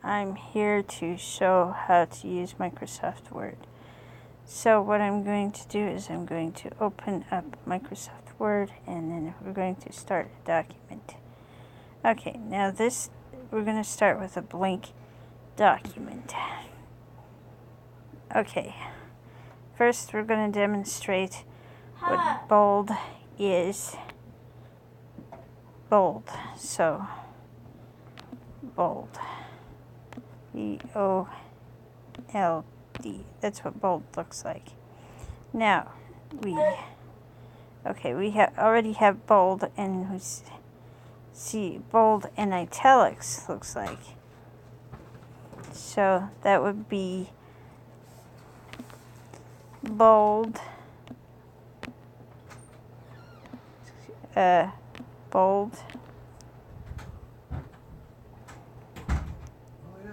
I'm here to show how to use Microsoft Word. So what I'm going to do is I'm going to open up Microsoft Word, and then we're going to start a document. Okay, now we're going to start with a blank document. Okay, first we're going to demonstrate what bold is. Bold. So bold. BOLD. That's what bold looks like. Now we already have bold, and we see bold and italics looks like. So that would be bold, bold.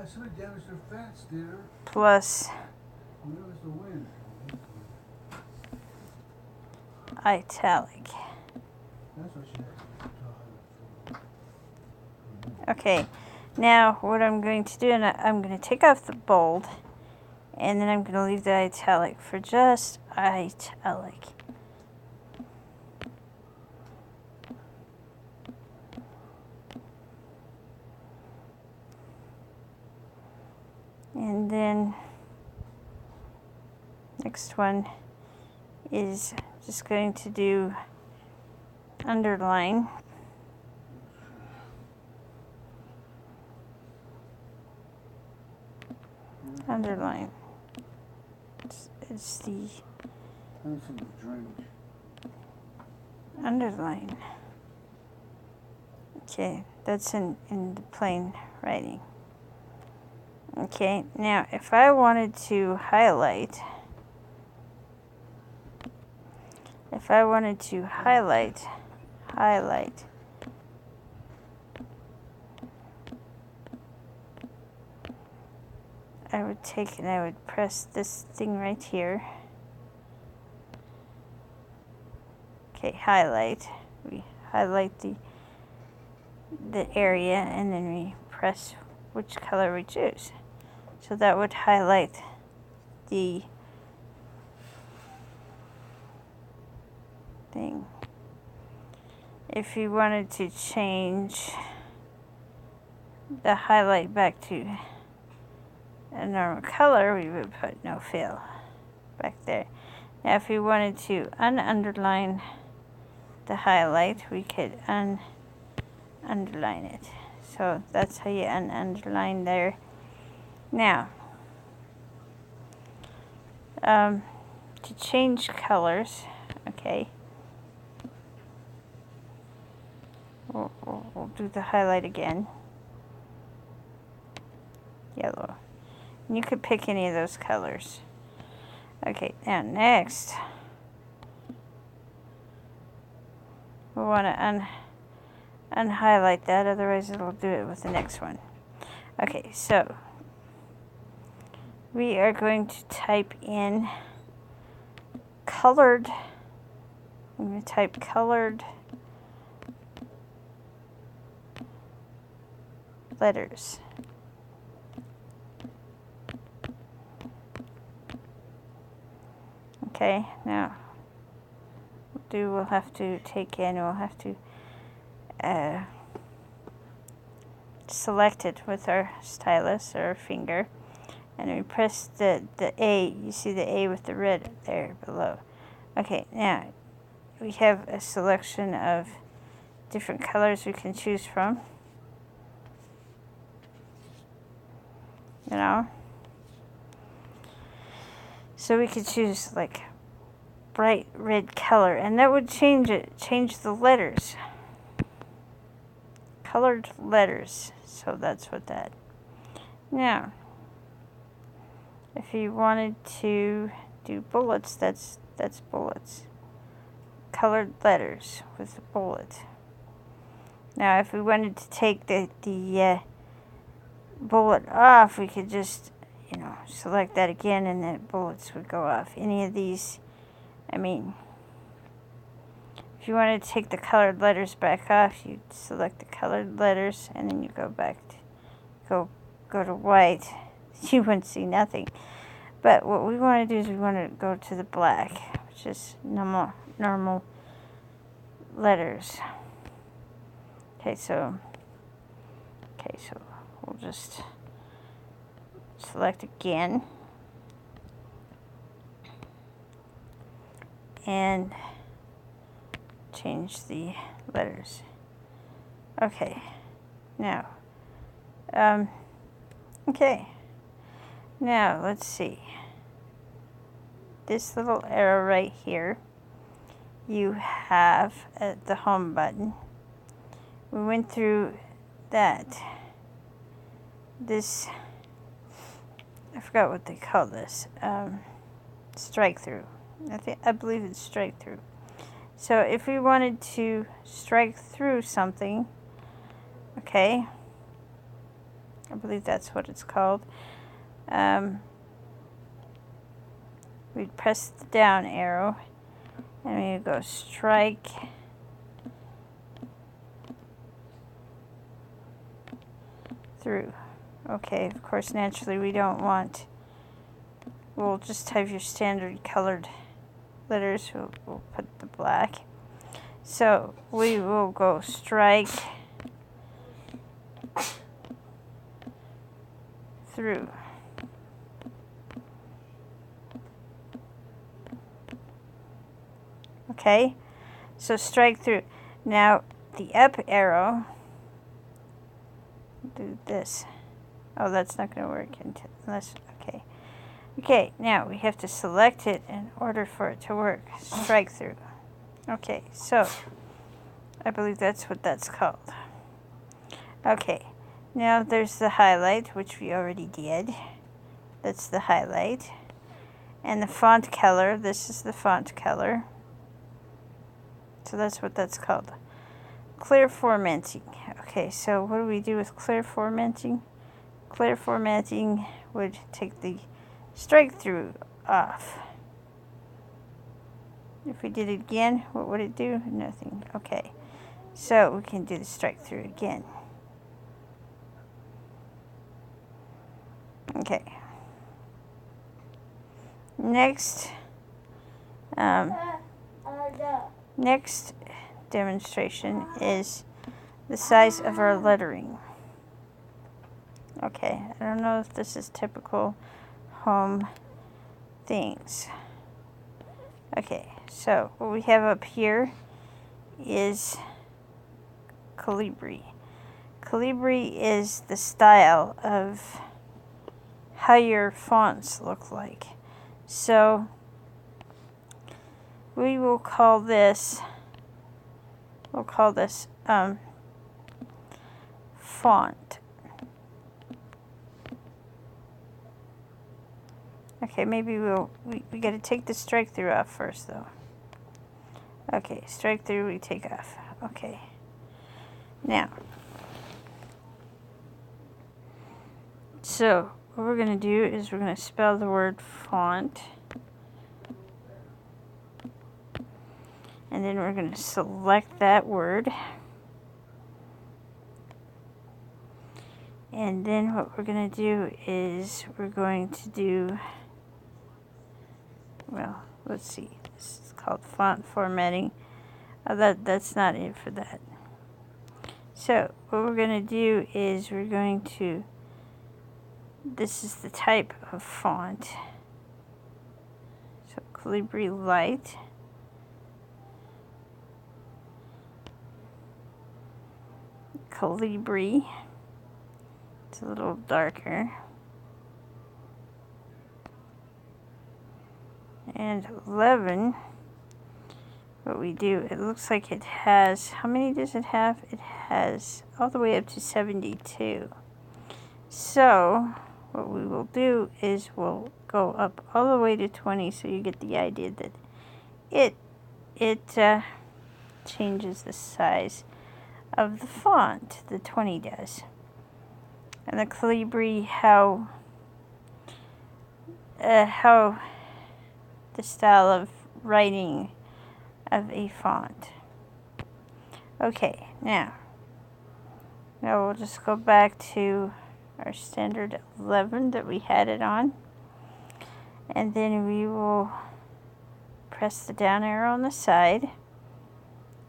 Somebody damaged their fats, dear. Plus the wind. Italic. That's what she has. Okay, now what I'm going to do, and I'm going to take off the bold, and then I'm going to leave the italic for just italic. And then next one is just going to do underline. Underline. It's the underline. Okay, that's in the plain writing. Okay, now if I wanted to highlight, I would take and I would press this thing right here. Okay, highlight. We highlight the area, and then we press which color we choose. So that would highlight the thing. If you wanted to change the highlight back to a normal color, we would put no fill back there. Now if we wanted to underline the highlight, we could underline it. So that's how you underline there. Now, to change colors, okay, we'll do the highlight again. Yellow. And you could pick any of those colors. Okay, now next, we want to unhighlight that, otherwise it'll do it with the next one. Okay, so we are going to type in colored. I'm going to type colored letters. Okay, now we'll have to select it with our stylus or finger, and we press the A. You see the A with the red there below. Okay, now we have a selection of different colors we can choose from. So we could choose like bright red color, and that would change the letters. Colored letters. So that's what that. Now, if you wanted to do bullets, that's bullets. Colored letters with a bullet. Now, if we wanted to take the bullet off, we could just select that again, and the bullets would go off. Any of these, if you wanted to take the colored letters back off, you select the colored letters, and then you go go to white, you wouldn't see nothing. But what we want to do is we want to go to the black, which is normal letters. Okay, so we'll just select again and change the letters. Okay, now, okay, now let's see. This little arrow right here, you have the home button. We went through that. This, I forgot what they call this, strikethrough. I believe it's strikethrough. So if we wanted to strike through something, okay, I believe that's what it's called, we'd press the down arrow and we would go strike through. Okay, of course, naturally we don't want, we'll just type your standard colored letters. We'll put the black. So we will go strike through. Okay, so strike through. Now the up arrow, do this. Oh, that's not going to work unless, okay. Okay, now we have to select it in order for it to work. Strike through. Okay, so I believe that's what that's called. Okay, now there's the highlight, which we already did. That's the highlight. And the font color, this is the font color. So that's what that's called. Clear formatting. Okay, so what do we do with clear formatting? Clear formatting would take the strike through off. If we did it again, what would it do? Nothing. Okay, so we can do the strike through again. Okay. Next demonstration is the size of our lettering. Okay, I don't know if this is typical home things. Okay, so what we have up here is Calibri. Calibri is the style of how your fonts look like. So we will call this, font. Okay, maybe we got to take the strike through off first though. Okay, strike through we take off. Okay. Now, so what we're going to do is we're going to spell the word font. And then we're going to select that word. And then what we're going to do is we're going to do, well, let's see. This is called font formatting. That's not it for that. So what we're going to do is we're going to, this is the type of font. So Calibri Light. Calibri. It's a little darker. And 11, what we do, it looks like it has, how many does it have? It has all the way up to 72. So what we will do is we'll go up all the way to 20 so you get the idea that it changes the size of the font. The 20 does. And the Calibri, how the style of writing of a font. Okay, now we'll just go back to our standard 11 that we had it on. And then we will press the down arrow on the side.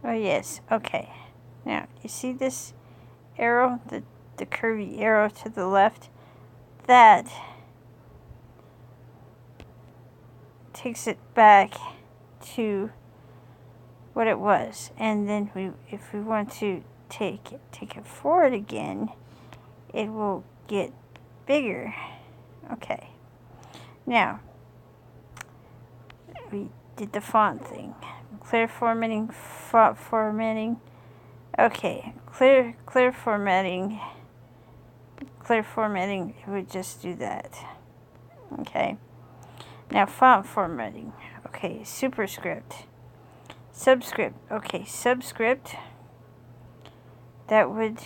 Oh yes, okay. Now, you see this arrow, the curvy arrow to the left? That takes it back to what it was. And then if we want to take it forward again, it will get bigger. Okay. Now, we did the font thing. Clear formatting, font formatting. Okay, clear formatting. Clear formatting, it would just do that. Okay. Now font formatting. Okay, superscript. Subscript. Okay, subscript. That would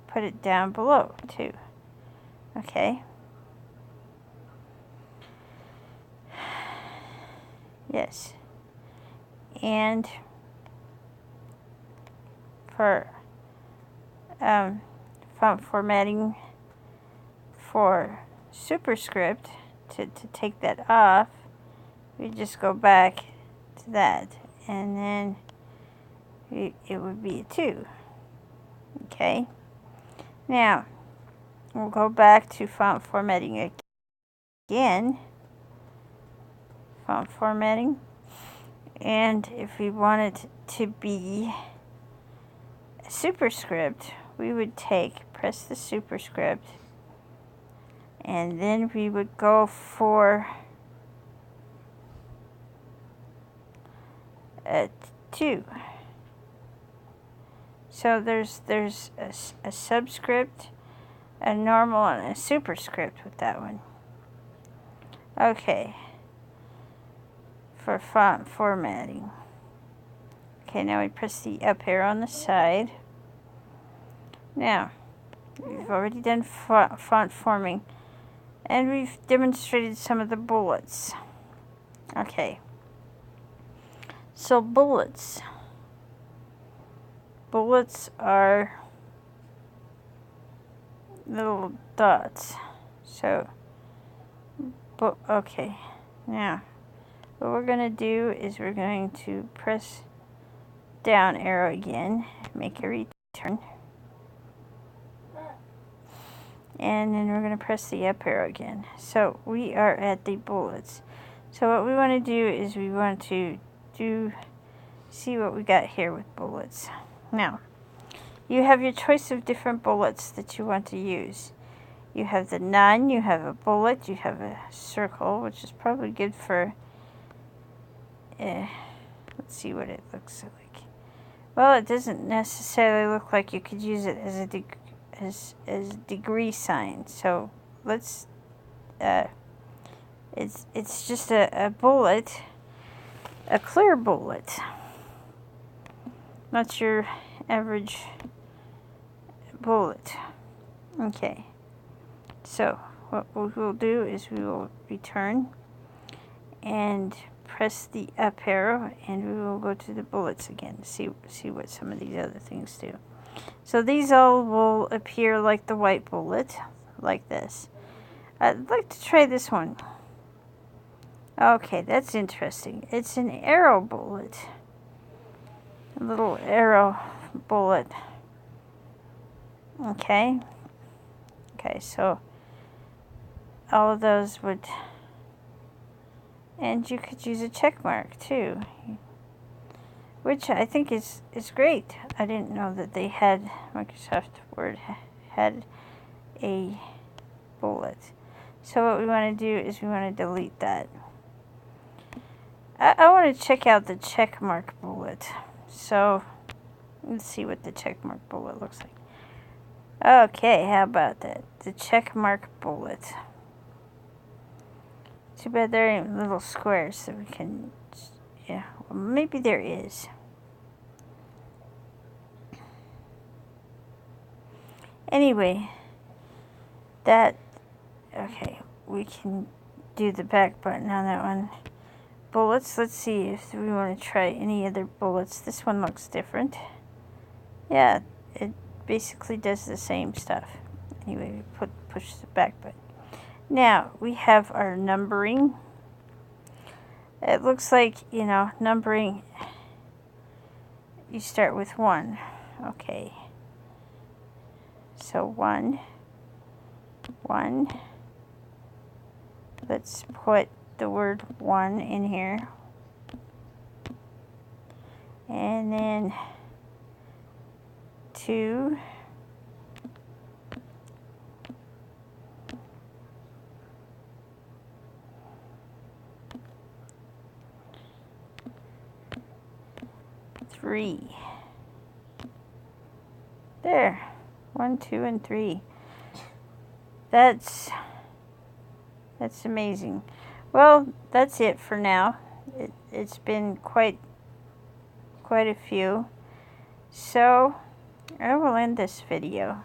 put it down below too. Okay. Yes. And for font formatting for superscript, to take that off, we just go back to that, and then it would be a 2. Okay. Now, we'll go back to font formatting again. Font formatting. And if we want it to be a superscript, we would press the superscript, and then we would go for a 2. So there's a subscript, a normal, and a superscript with that one. Okay. For font formatting. Okay, now we press the up arrow on the side. Now, we've already done font forming, and we've demonstrated some of the bullets. Okay. So bullets. Bullets are little dots. So, okay. Now, what we're going to do is we're going to press down arrow again, make a return. And then we're going to press the up arrow again. So we are at the bullets. So what we want to do is we want to see what we got here with bullets. Now, you have your choice of different bullets that you want to use. You have the none, you have a bullet, you have a circle, which is probably good for, let's see what it looks like. Well, it doesn't necessarily look like you could use it as a as degree sign. So let's, it's just a bullet, a clear bullet. Not your average bullet. Okay. So what we will do is we will return and press the up arrow, and we will go to the bullets again to see what some of these other things do. So these all will appear like the white bullet, like this. I'd like to try this one. Okay, that's interesting. It's an arrow bullet. A little arrow bullet. Okay. Okay, so all of those would, and you could use a check mark too, which I think is great. I didn't know that they had, Microsoft Word had a bullet. So what we want to do is we want to delete that. I want to check out the check mark bullet. So let's see what the check mark bullet looks like. Okay, how about that? The check mark bullet. Too bad there ain't little squares so we can, yeah, well, maybe there is. Anyway, that, okay, we can do the back button on that one. Bullets, let's see if we want to try any other bullets. This one looks different. Yeah, it basically does the same stuff. Anyway, we push the back button. Now we have our numbering. It looks like, you know, numbering, you start with 1. Okay. So 1, 1. Let's put the word 1 in here. And then 2. 3. There. 1, 2, and 3. That's amazing. Well, that's it for now. It's been quite a few. So I will end this video.